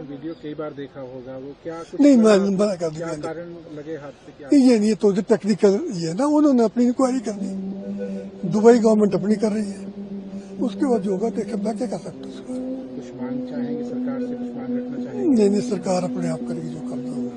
आपने वीडियो कई बार देखा होगा, वो क्या कुछ नहीं, मैं मना कर क्या दूंगा। कारण लगे हादसे क्या? ये नहीं, तो टेक्निकल ये है ना, उन्होंने अपनी इंक्वायरी करनी, दुबई गवर्नमेंट अपनी कर रही है, उसके बाद जो होगा देखे, मैं क्या कर सकता हूँ उसको। कुछ मांग चाहेंगे सरकार से, कुछ मांग रखना चाहेंगे? नहीं, सरकार अपने आप करेगी जो करना होगा,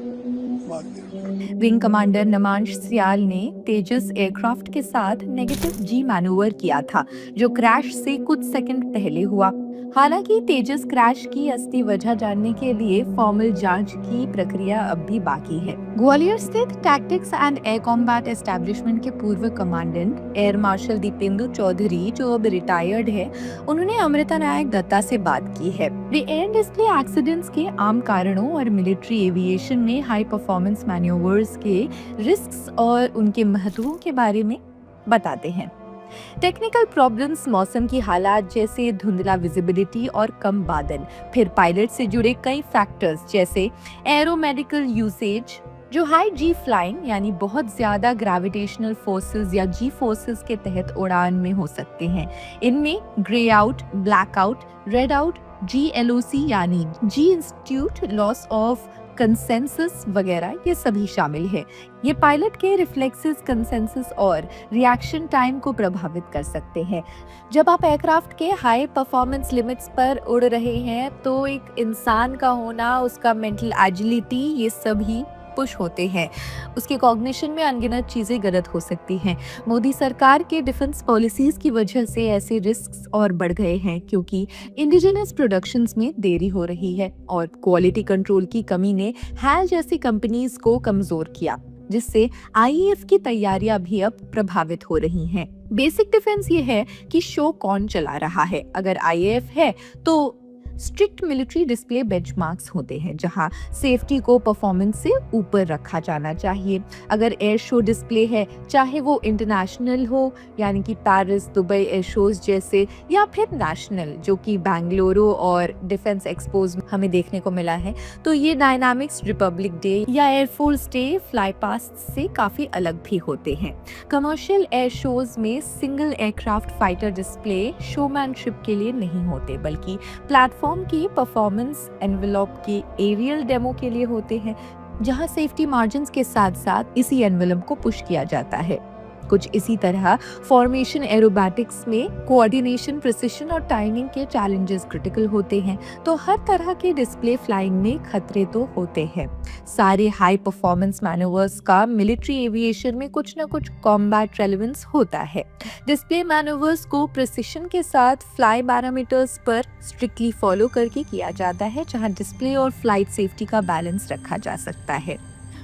मांग नहीं। विंग कमांडर नमांश सियाल ने तेजस एयरक्राफ्ट के साथ नेगेटिव जी मैनूवर किया था, जो क्रैश से कुछ सेकंड पहले हुआ। हालांकि तेजस क्रैश की असली वजह जानने के लिए फॉर्मल जांच की प्रक्रिया अब भी बाकी है। ग्वालियर स्थित tactics and air combat establishment के पूर्व commandant air marshal Dipendu Chaudhary, जो अब रिटायर्ड है, उन्होंने अमृता नायक दत्ता से बात की है। वे एयर डिस्प्ले एक्सीडेंट्स के आम कारणों और मिलिट्री एविएशन में हाई परफॉर्मेंस मैन्यूवर्स के रिस्क्स और उनके महत्वों के बारे में बताते हैं। टेक्निकल प्रॉब्लम्स, मौसम की हालात जैसे धुंधला विजिबिलिटी और कम बादल, फिर पायलट से जुड़े कई फैक्टर्स जैसे एरोमेडिकल यूसेज, जो हाई जी फ्लाइंग यानी बहुत ज्यादा ग्रेविटेशनल फोर्सेस या जी फोर्सेस के तहत उड़ान में हो सकते हैं। इनमें grey out, black out, red out, GLOC यानी जी इंस्टीट्यूट लॉस ऑफ कंसेंसस वगैरह ये सभी शामिल है। ये पायलट के रिफ्लेक्सेस, कंसेंसस और रिएक्शन टाइम को प्रभावित कर सकते हैं। जब आप एयरक्राफ्ट के हाई परफॉर्मेंस लिमिट्स पर उड़ रहे हैं तो एक इंसान का होना, उसका मेंटल एजिलिटी, ये सभी पुश होते हैं। उसके कॉग्निशन में अनगिनत चीजें गलत हो सकती हैं। मोदी सरकार के डिफेंस पॉलिसीज की वजह से ऐसे रिस्क्स और बढ़ गए हैं, क्योंकि इंडिजिनस प्रोडक्शंस में देरी हो रही है और क्वालिटी कंट्रोल की कमी ने हैल जैसी कंपनीज को कमजोर किया, जिससे IAF की तैयारियां भी अब प्रभावित हो रही हैं। बेसिक डिफेंस ये है कि शो कौन चला रहा है। अगर IAF है तो स्ट्रिक्ट मिलिट्री डिस्प्ले बेंचमार्क्स होते हैं, जहां सेफ्टी को परफॉर्मेंस से ऊपर रखा जाना चाहिए। अगर एयर शो डिस्प्ले है, चाहे वो इंटरनेशनल हो यानी कि पेरिस, दुबई एयर शोज जैसे, या फिर नेशनल जो कि बेंगलुरु और डिफेंस एक्सपोज हमें देखने को मिला है, तो ये डायनामिक्स, रिपब्लिक डे या एयरफोर्स डे फ्लाई पास्ट से काफी अलग भी होते हैं। कमर्शियल एयर शोज में single aircraft fighter display showmanship के लिए नहीं होते, बल्कि प्लेटफॉर्म की परफॉर्मेंस एनवेलप के एरियल डेमो के लिए होते हैं, जहां सेफ्टी मार्जिन्स के साथ साथ इसी एनवेलप को पुश किया जाता है। कुछ इसी तरह फॉर्मेशन एरोबैटिक्स में कोऑर्डिनेशन, प्रिसिशन और टाइमिंग के चैलेंजेस क्रिटिकल होते हैं। तो हर तरह के डिस्प्ले फ्लाइंग में खतरे तो होते हैं। सारे हाई परफॉर्मेंस मैनूवर्स का मिलिट्री एविएशन में कुछ न कुछ कॉम्बैट रेलेवेंस होता है। डिस्प्ले मैनूवर्स को प्रिसिशन के साथ फ्लाई पैरामीटर्स पर स्ट्रिक्टली फॉलो करके किया जाता है, जहां डिस्प्ले और फ्लाइट सेफ्टी का बैलेंस रखा जा सकता है।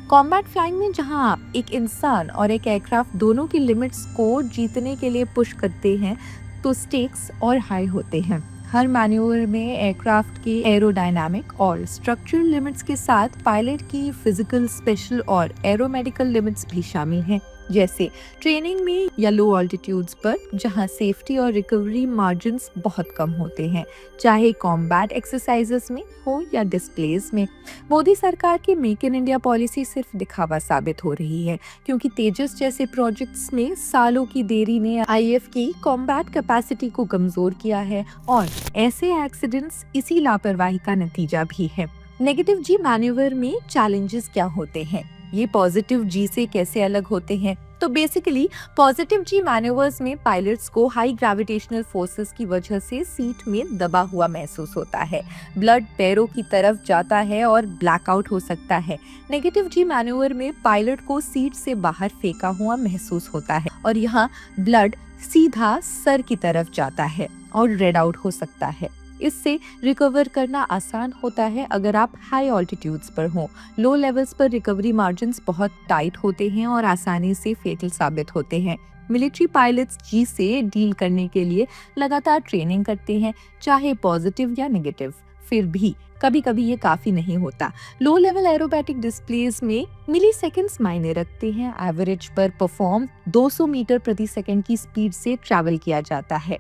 कॉम्बैट फ्लाइंग में जहां आप एक इंसान और एक एयरक्राफ्ट दोनों की लिमिट्स को जीतने के लिए पुश करते हैं, तो स्टेक्स और हाई होते हैं। हर मैन्यूवर में एयरक्राफ्ट के एरोडायनामिक और स्ट्रक्चरल लिमिट्स के साथ पायलट की फिजिकल, स्पेशल और एरोमेडिकल लिमिट्स भी शामिल हैं, जैसे ट्रेनिंग में या लो ऑल्टीट्यूड्स पर, जहां सेफ्टी और रिकवरी मार्जिन्स बहुत कम होते हैं, चाहे कॉम्बैट एक्सरसाइजेस में हो या डिस्प्लेज में। मोदी सरकार की मेक इन इंडिया पॉलिसी सिर्फ दिखावा साबित हो रही है, क्योंकि तेजस जैसे प्रोजेक्ट्स में सालों की देरी ने IAF की कॉम्बैट कैपेसिटी को कमजोर किया है, और ऐसे एक्सीडेंट्स इसी लापरवाही का नतीजा भी है। नेगेटिव जी मैन्यूवर में चैलेंजेस क्या होते हैं, ये पॉजिटिव जी से कैसे अलग होते हैं? तो बेसिकली पॉजिटिव जी मैन्यूवर्स में पायलट्स को हाई ग्रेविटेशनल फोर्सेस की वजह से सीट में दबा हुआ महसूस होता है, ब्लड पैरों की तरफ जाता है और ब्लैकआउट हो सकता है। नेगेटिव जी मैन्यूवर में पायलट को सीट से बाहर फेंका हुआ महसूस होता है और यहाँ ब्लड सीधा सर की तरफ जाता है और रेड आउट हो सकता है। इससे रिकवर करना आसान होता है अगर आप हाई ऑल्टीट्यूड्स पर हो। लो लेवल्स पर रिकवरी मार्जिन्स बहुत टाइट होते हैं और आसानी से फेटल साबित होते हैं। मिलिट्री पायलट्स जी से डील करने के लिए लगातार ट्रेनिंग करते हैं, चाहे पॉजिटिव या नेगेटिव। फिर भी कभी कभी ये काफी नहीं होता। लो लेवल एरोबैटिक डिस्प्लेस में मिली सेकेंड्स मायने रखते हैं। एवरेज पर परफॉर्म 200 मीटर प्रति सेकेंड की स्पीड से ट्रैवल किया जाता है।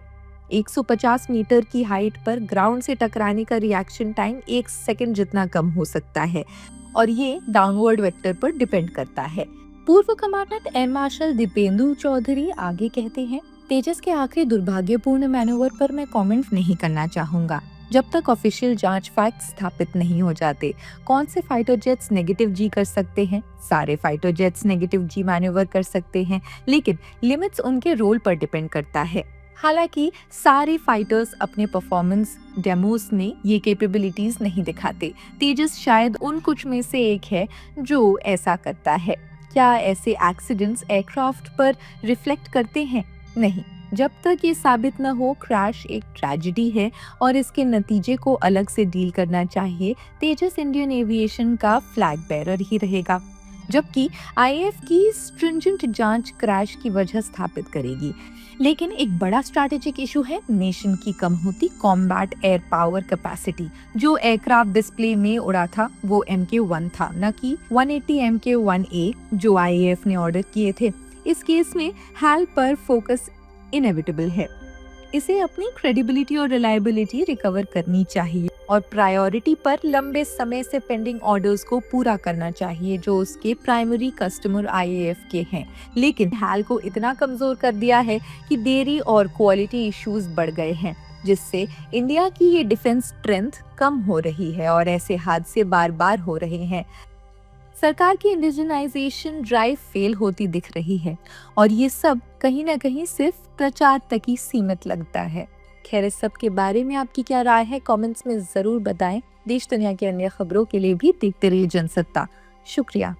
150 मीटर की हाइट पर ग्राउंड से टकराने का रिएक्शन टाइम 1 सेकंड जितना कम हो सकता है, और ये डाउनवर्ड वेक्टर पर डिपेंड करता है। पूर्व commandant air marshal Dipendu Chaudhary आगे कहते हैं, तेजस के आखिरी दुर्भाग्यपूर्ण मैनूवर पर मैं कमेंट नहीं करना चाहूंगा। जब तक ऑफिशियल जांच फैक्ट स्थापित नहीं हो जाते। कौन से फाइटर जेट्स नेगेटिव जी कर सकते हैं? सारे फाइटर जेट्स नेगेटिव जी मैन्यूवर कर सकते हैं, लेकिन लिमिट्स उनके रोल पर डिपेंड करता है। हालांकि सारे फाइटर्स अपने परफॉर्मेंस डेमोस में ये कैपेबिलिटीज नहीं दिखाते। तेजस शायद उन कुछ में से एक है जो ऐसा करता है। क्या ऐसे एक्सीडेंट्स एयरक्राफ्ट पर रिफ्लेक्ट करते हैं? नहीं। जब तक ये साबित न हो क्रैश एक ट्रेजेडी है और इसके नतीजे को अलग से डील करना चाहिए, तेजस इंडियन एविएशन का फ्लैग बेरर ही रहेगा। जबकि आईएएफ की स्ट्रिंजेंट जांच क्रैश की वजह स्थापित करेगी। लेकिन एक बड़ा स्ट्रैटेजिक इशू है नेशन की कम होती कॉम्बैट एयर पावर कैपेसिटी। जो एयरक्राफ्ट डिस्प्ले में उड़ा था वो MK1 था, न कि 180 MK1A जो आईएएफ ने ऑर्डर किए थे। इस केस में HAL पर फोकस इनएविटेबल है। इसे अपनी क्रेडिबिलिटी और रिलायबिलिटी रिकवर करनी चाहिए और प्रायोरिटी पर लंबे समय से पेंडिंग ऑर्डर्स को पूरा करना चाहिए जो उसके प्राइमरी कस्टमर आईएएफ के हैं। लेकिन HAL को इतना कमजोर कर दिया है कि देरी और क्वालिटी इश्यूज बढ़ गए हैं, जिससे इंडिया की ये डिफेंस स्ट्रेंथ कम हो रही है और ऐसे हादसे बार बार हो रहे हैं। सरकार की इंडिजनाइजेशन ड्राइव फेल होती दिख रही है और ये सब कहीं ना कहीं सिर्फ प्रचार तक ही सीमित लगता है। खैर, इस सब के बारे में आपकी क्या राय है कमेंट्स में जरूर बताएं। देश दुनिया की अन्य खबरों के लिए भी देखते रहिए जनसत्ता। शुक्रिया।